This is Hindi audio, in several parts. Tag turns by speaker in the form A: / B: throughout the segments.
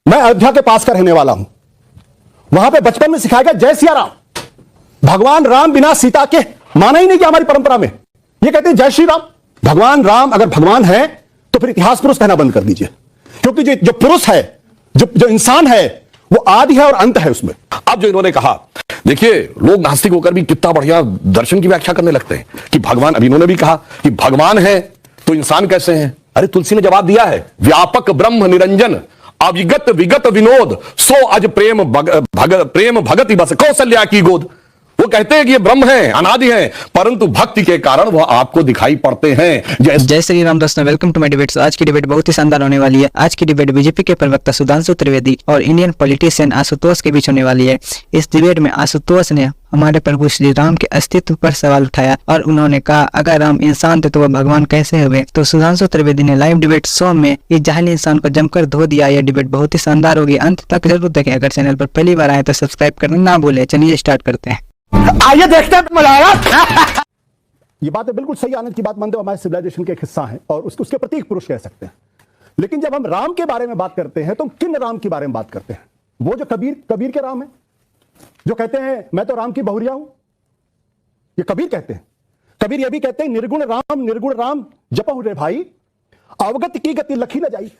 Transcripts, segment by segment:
A: मैं अयोध्या के पास का रहने वाला हूं। वहां पे बचपन में सिखाया गया जय सिया राम। भगवान राम बिना सीता के माना ही नहीं कि हमारी परंपरा में ये कहते हैं जय श्री राम। भगवान राम अगर भगवान है तो फिर इतिहास पुरुष कहना बंद कर दीजिए, क्योंकि जो पुरुष है, जो इंसान है, वो आदि है और अंत है उसमें।
B: अब जो इन्होंने कहा, देखिए लोग नास्तिक होकर भी कितना बढ़िया दर्शन की व्याख्या करने लगते हैं कि भगवान, अभी इन्होंने भी कहा कि भगवान है तो इंसान कैसे हैं। अरे तुलसी ने जवाब दिया है, व्यापक ब्रह्म निरंजन अविगत विगत विनोद सो अज प्रेम भगति बस कौशल्या की गोद। वो कहते हैं कि ये ब्रह्म है, अनादि है, परंतु भक्ति के कारण वह आपको दिखाई पड़ते हैं।
C: जय श्री राम दोस्तों, वेलकम टू माय डिबेट। आज की डिबेट बहुत ही शानदार होने वाली है। आज की डिबेट बीजेपी के प्रवक्ता सुधांशु त्रिवेदी और इंडियन पॉलिटिशियन आशुतोष के बीच होने वाली है। इस डिबेट में आशुतोष ने हमारे प्रभु श्री राम के अस्तित्व पर सवाल उठाया और उन्होंने कहा अगर राम इंसान थे तो वह भगवान कैसे हुए। तो सुधांशु त्रिवेदी ने लाइव डिबेट शो में इस जाहिल इंसान को जमकर धो दिया। यह डिबेट बहुत ही शानदार होगी, अंत तक जरूर देखें। अगर चैनल पर पहली बार आए तो सब्सक्राइब करना ना भूले। चलिए स्टार्ट करते हैं।
A: आइए देखते हैं मजा आएगा। ये बात है बिल्कुल सही, आनंद की बात मानते हो, हमारे सिविलाइजेशन के एक हिस्सा है और उसके प्रतीक पुरुष कह सकते हैं। लेकिन जब हम राम के बारे में बात करते हैं तो किन राम के बारे में बात करते हैं? वो जो कबीर के राम है, जो कहते हैं मैं तो राम की बहुरिया हूं, ये कबीर कहते हैं। कबीर ये भी कहते हैं निर्गुण राम जपहु रे भाई, अवगत की गति लखी न जाई।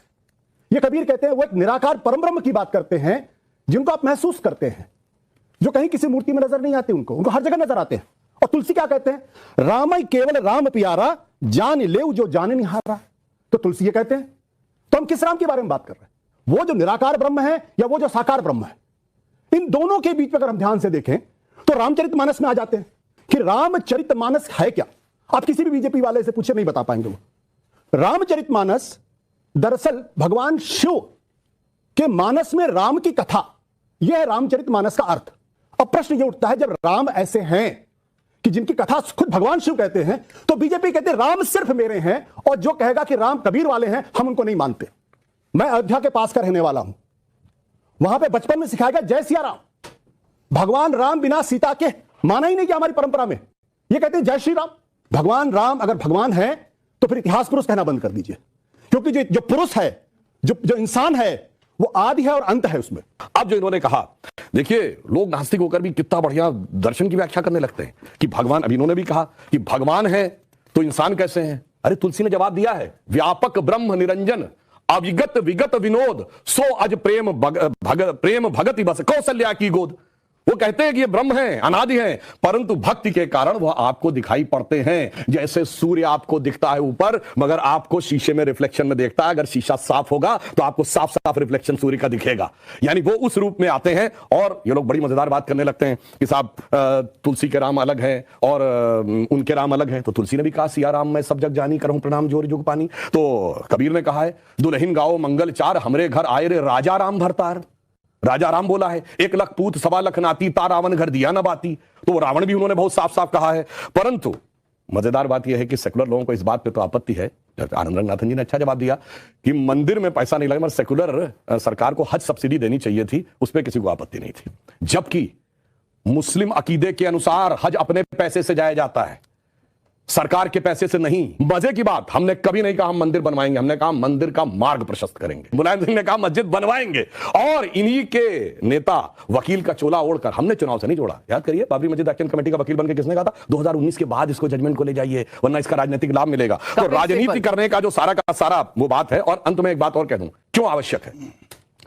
A: ये कबीर कहते हैं वो एक निराकार परमब्रह्म की बात करते हैं जिनको आप महसूस करते हैं, जो कहीं किसी मूर्ति में नजर नहीं आते, उनको हर जगह नजर आते हैं। और तुलसी क्या कहते हैं? रामई केवल राम प्यारा, जान ले जो जाने निहारा। तो तुलसी ये कहते हैं। तो हम किस राम के बारे में बात कर रहे हैं? वो जो निराकार ब्रह्म है या वो जो साकार ब्रह्म है? इन दोनों के बीच में अगर हम ध्यान से देखें तो रामचरितमानस में आ जाते हैं कि रामचरितमानस है क्या। आप किसी भी बीजेपी वाले से पूछे नहीं बता पाएंगे। वो रामचरितमानस दरअसल भगवान शिव के मानस में राम की कथा, यह है रामचरितमानस का अर्थ। अब प्रश्न यह उठता है, जब राम ऐसे हैं कि जिनकी कथा खुद भगवान शिव कहते हैं, तो बीजेपी कहते हैं राम सिर्फ मेरे हैं, और जो कहेगा कि राम कबीर वाले हैं हम उनको नहीं मानते। मैं अयोध्या के पास का रहने वाला हूं। वहां पे बचपन में सिखाया गया जय सिया राम। भगवान राम बिना सीता के माना ही नहीं कि हमारी परंपरा में ये कहते हैं जय श्री राम। भगवान राम अगर भगवान है तो फिर इतिहास पुरुष कहना बंद कर दीजिए, क्योंकि जो पुरुष है, जो इंसान है, वो आदि है और अंत है उसमें।
B: अब जो इन्होंने कहा, देखिए लोग नास्तिक होकर भी कितना बढ़िया दर्शन की व्याख्या करने लगते हैं कि भगवान, अभी इन्होंने भी कहा कि भगवान है तो इंसान कैसे हैं। अरे तुलसी ने जवाब दिया है, व्यापक ब्रह्म निरंजन अविगत विगत विनोद सो अज प्रेम भगति बस कौशल्या की गोद। वो कहते हैं कि ये ब्रह्म है, अनादि है, परंतु भक्ति के कारण वह आपको दिखाई पड़ते हैं। जैसे सूर्य आपको दिखता है ऊपर, मगर आपको शीशे में रिफ्लेक्शन में देखता है। अगर शीशा साफ होगा तो आपको साफ साफ रिफ्लेक्शन सूर्य का दिखेगा, यानी वो उस रूप में आते हैं। और ये लोग बड़ी मजेदार बात करने लगते हैं कि साहब तुलसी के राम अलग है और उनके राम अलग है। तो तुलसी ने भी कहा सिया राम मैं सब जग जानी, करहूं प्रणाम जोर जुग पानी। तो कबीर ने कहा है दुल्हिन गाओ मंगल चार, हमरे घर आए रे राजा राम भरतार। राजा राम बोला है, 1 लाख पूत 1.25 लाख नाती, ता रावण घर दिया न बाती। तो वो रावण भी उन्होंने बहुत साफ साफ कहा है। परंतु मजेदार बात यह है कि सेकुलर लोगों को इस बात पे तो आपत्ति है। आनंद रंगनाथन जी ने अच्छा जवाब दिया कि मंदिर में पैसा नहीं लगा, मगर सेकुलर सरकार को हज सब्सिडी देनी चाहिए थी, उस पर किसी को आपत्ति नहीं थी। जबकि मुस्लिम अकीदे के अनुसार हज अपने पैसे से जाया जाता है, सरकार के पैसे से नहीं। मजे की बात, हमने कभी नहीं कहा हम मंदिर बनवाएंगे, हमने कहा मंदिर का मार्ग प्रशस्त करेंगे। मुलायम सिंह ने कहा मस्जिद बनवाएंगे, और इन्हीं के नेता वकील का चोला ओढ़कर, हमने चुनाव से नहीं जोड़ा। याद करिए बाबरी मस्जिद एक्शन कमेटी का वकील बनकर किसने कहा था 2019 के बाद इसको जजमेंट को ले जाइए वरना इसका राजनीतिक लाभ मिलेगा। तो राजनीति करने का जो सारा का सारा वो बात है। और अंत में एक बात और कह दूं, क्यों आवश्यक है?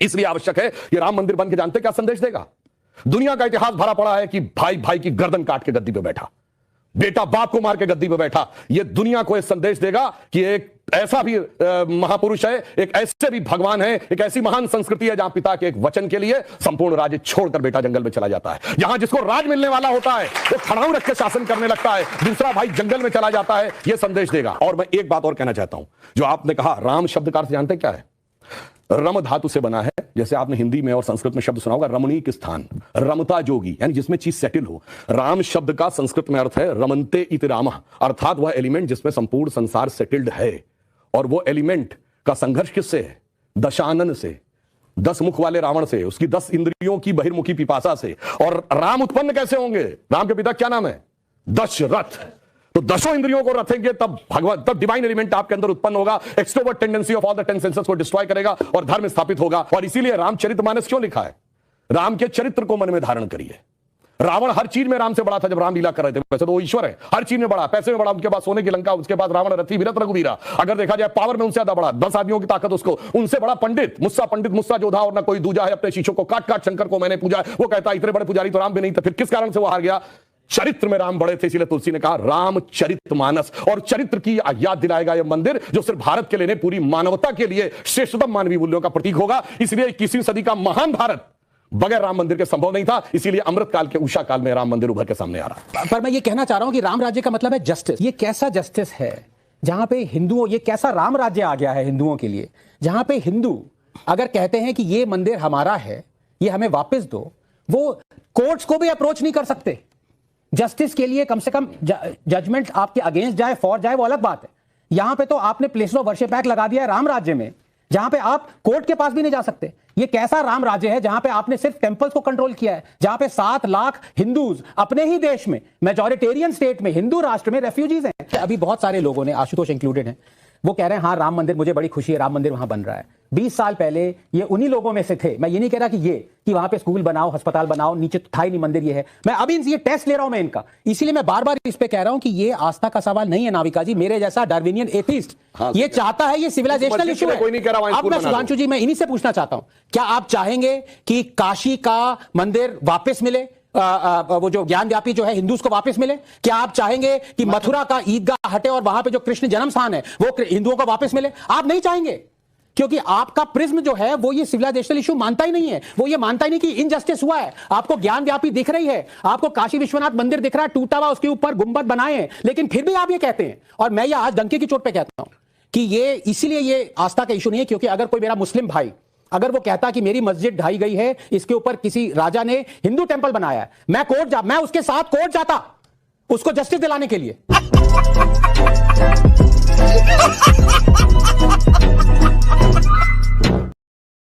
B: इसलिए आवश्यक है कि राम मंदिर बन के जानते क्या संदेश देगा? दुनिया का इतिहास भरा पड़ा है कि भाई भाई की गर्दन काट के गद्दी पे बैठा, बेटा बाप को मार के गद्दी पे बैठा। यह दुनिया को यह संदेश देगा कि एक ऐसा भी महापुरुष है, एक ऐसे भी भगवान है, एक ऐसी महान संस्कृति है जहां पिता के एक वचन के लिए संपूर्ण राज्य छोड़कर बेटा जंगल में चला जाता है। जहां जिसको राज मिलने वाला होता है वो खड़ाऊ रख के शासन करने लगता है, दूसरा भाई जंगल में चला जाता है। यह संदेश देगा। और मैं एक बात और कहना चाहता हूं, जो आपने कहा राम शब्द का अर्थ जानते क्या है? रम धातु से बना है। जैसे आपने हिंदी में और संस्कृत में शब्द सुना होगा रमणीक स्थान, रमता जोगी, यानी जिसमें चीज सेटल हो। राम शब्द का संस्कृत में अर्थ है रमन्ते इति रामः, अर्थात वह एलिमेंट जिसमें संपूर्ण संसार सेटल्ड है। और वो एलिमेंट का संघर्ष किससे है? दशानन से, 10 मुख वाले रावण से, उसकी 10 इंद्रियों की बहिर्मुखी पिपासा से। और राम उत्पन्न कैसे होंगे? राम के पिता क्या नाम है? दशरथ। तो तो 10 इंद्रियों को रखेंगे तब डिवाइन एलिमेंट आपके अंदर उत्पन्न होगा, extrovert tendency of all the 10 senses को डिस्ट्रॉय करेगा और धर्म स्थापित होगा। और इसीलिए रामचरितमानस क्यों लिखा है? राम के चरित्र को मन में धारण करिए। रावण हर चीज में राम से बड़ा था जब राम लीला कर रहे थे, वैसे तो वो ईश्वर है, हर चीज में बड़ा, पैसे में बड़ा, उनके पास सोने की लंका, उसके बाद रावण रथी विरत रघुवीरा। अगर देखा जाए पावर में उनसे ज्यादा बड़ा, 10 आदमियों की ताकत उसको, उनसे बड़ा पंडित मुस्सा जोधा और ना कोई दूजा है, अपने शीशों को काट काट शंकर को मैंने पूजा। वो कहता है इतने बड़े पुजारी तो राम भी नहीं थे, फिर किस कारण से वो हार गया? चरित्र में राम बड़े थे, इसलिए तुलसी ने कहा रामचरितमानस। और चरित्र की याद दिलाएगा यह मंदिर, जो सिर्फ भारत के लिए नहीं पूरी मानवता के लिए श्रेष्ठतम मानवीय मूल्यों का प्रतीक होगा। इसलिए 21वीं सदी का महान भारत बगैर राम मंदिर के संभव नहीं था, इसीलिए अमृत काल के उषा काल में राम मंदिर उभर के सामने आ रहा।
D: पर मैं ये कहना चाह रहा हूं कि राम राज्य का मतलब है जस्टिस। ये कैसा जस्टिस है जहां पे हिंदुओं, ये कैसा राम राज्य आ गया है हिंदुओं के लिए, जहां पे हिंदू अगर कहते हैं कि ये मंदिर हमारा है, ये हमें वापस दो, वो कोर्ट्स को भी अप्रोच नहीं कर सकते जस्टिस के लिए। कम से कम जजमेंट आपके अगेंस्ट जाए, फॉर जाए, वो अलग बात है। यहां पे तो आपने प्लेस ऑफ वर्शिप एक्ट लगा दिया है राम राज्य में, जहां पे आप कोर्ट के पास भी नहीं जा सकते। ये कैसा राम राज्य है जहां पे आपने सिर्फ टेंपल्स को कंट्रोल किया है, जहां पे 7 लाख हिंदूज अपने ही देश में, मेजॉरिटेरियन स्टेट में, हिंदू राष्ट्र में रेफ्यूजीज हैं। अभी बहुत सारे लोगों ने, आशुतोष इंक्लूडेड हैं, वो कह रहे हैं हाँ राम मंदिर, मुझे बड़ी खुशी है राम मंदिर वहां बन रहा है। 20 साल पहले ये उन्हीं लोगों में से थे। मैं ये नहीं कह रहा कि वहां पे स्कूल बनाओ, अस्पताल बनाओ, नीचे तो था ही नहीं मंदिर। ये है, मैं अभी ये टेस्ट ले रहा हूं मैं इनका, इसीलिए मैं बार बार इस पे कह रहा हूं कि ये आस्था का सवाल नहीं है नाविका जी। मेरे जैसा डार्विनियन एथिस्ट ये चाहता है, ये सिविलाइजेशनल इशू है। अब मैं सुधांशु जी, मैं इन्हीं से पूछना चाहता हूं, क्या आप चाहेंगे कि काशी का मंदिर वापस मिले, वो जो ज्ञानव्यापी जो है हिंदूज को वापस मिले? क्या आप चाहेंगे कि मथुरा का ईदगाह हटे और वहां पे जो कृष्ण जन्म स्थान है वो हिंदुओं को वापस मिले? आप नहीं चाहेंगे, क्योंकि आपका प्रिज्म जो है वो ये सिविलाइजेशनल इशू मानता ही नहीं है। वो ये मानता ही नहीं कि इनजस्टिस हुआ है। आपको ज्ञानव्यापी दिख रही है, आपको काशी विश्वनाथ मंदिर दिख रहा है टूटा हुआ, उसके ऊपर गुंबद बनाए हैं, लेकिन फिर भी आप ये कहते हैं। और मैं ये आज डंके की चोट पे कहता हूं कि ये इसीलिए ये आस्था का इशू नहीं है, क्योंकि अगर कोई मेरा मुस्लिम भाई अगर वो कहता कि मेरी मस्जिद ढाई गई है, इसके ऊपर किसी राजा ने हिंदू टेंपल बनाया है, मैं उसके साथ कोर्ट जाता उसको जस्टिस दिलाने के लिए।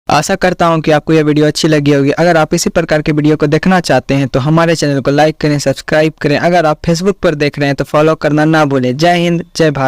C: आशा करता हूं कि आपको यह वीडियो अच्छी लगी होगी। अगर आप इसी प्रकार के वीडियो को देखना चाहते हैं तो हमारे चैनल को लाइक करें, सब्सक्राइब करें। अगर आप फेसबुक पर देख रहे हैं तो फॉलो करना ना भूलें। जय हिंद, जय भारत।